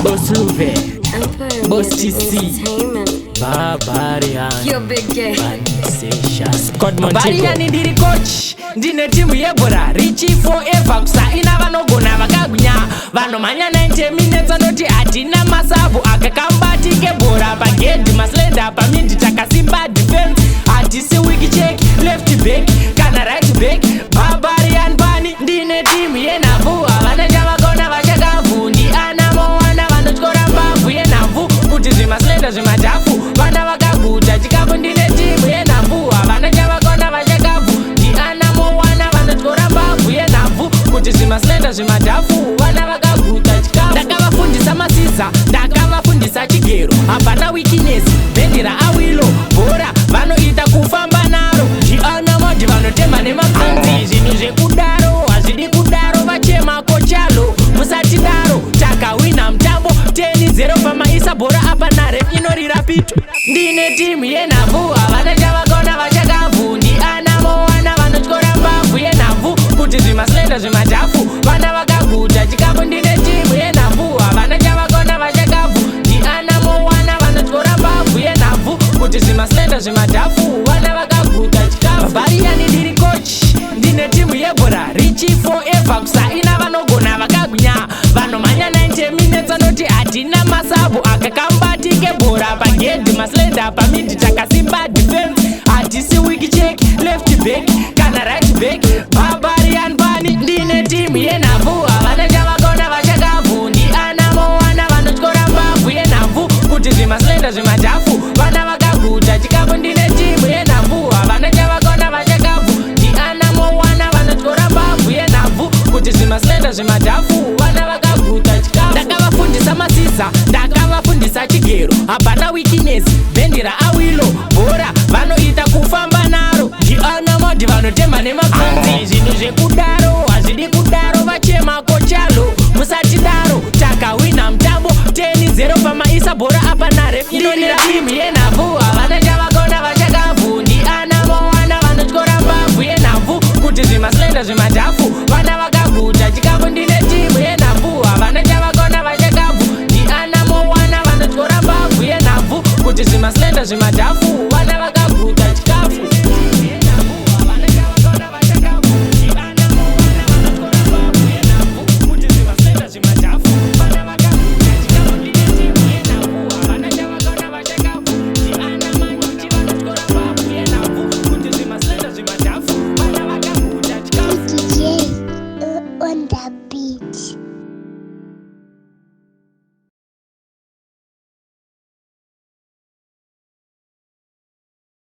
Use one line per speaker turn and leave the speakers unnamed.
Boss Luve,
Empire
Boss
Music
TC,
Entertainment.
Barbarian,
Yo big gay.
Scott Montego. Barbarian ndiri coach, ndine timu yebora Richie forever kusaina vanogona vakagwinya vanomhanya 90 minutes anoti hatina masabu akakambatike bhora pagedhi maslenda pamindi takasimba defense hatisi wiki check left back kana right back Barbarian bani ndine timu yenhabvu havana chavakona vachakavu ndiana mowana vanotyora mbabvu yenhabvu kuti zvimaslenda zvimadhafu vana vakaguta chikafu ndine timu yenhabvu havana chavakona vachakavu ndiana mowana vanotyora mbabvu yenhabvu kuti zvimaslenda zvimadhafu vana vakaguta chikafu ndakavafundisa masiza ndakavafundisa chigero hapana weakness bhendera awilo bhora vanoita kufamba naro ndiana modi vanotema nemakanzi zvinhu zvekudaro hazvidi kudaro vachema kochalo musati daro takahwina mutambo 10-0 pamaisa bhora apa naref inorira pito ndine timu yenhabvu havana chavakona vachakavu ndiana mowana vanotyora mbabvu yenhabvu kuti zvimaslenda zvimadhafu vana vakaguta chikafu ndine timu yenhabvu havana chavakona vachakavu ndiana mowana vanotyora mbabvu yenhabvu kuti zvimaslenda zvimadhafu vana vakaguta chikafu Barbarian ndiri coach ndine timu yebhora Richie forever kusaina vanogona vakagwinya vanomhanya 90 minutes anoti hatina masabu akakambatike bhora pagedhi maslenda pamindi takasimba defense hatisi wiki check left back kana right back Barbarian bani ndine timu yenhabvu havana chavakona vachakavu ndiana mowana vanotyora mbabvu yenhabvu kuti zvimaslenda zvimadhafu vana vakaguta chikafu ndine timu yenhabvu havana chavakona vachakavu ndiana mowana vanotyora mbabvu yenhabvu kuti zvimaslenda zvimadhafu vana vakaguta chikafu ndakavafundisa masiza ndakavafundisa chigero hapana weakness bhendera awilo bhora vanoita kufamba naro ndiana modi vanotema nemakanzi zvinhu zvekudaro hazvidi kudaro vachema kochalo musati daro takahwina mutambo 10-0 pamaisa bhora apa naref inorira timu yena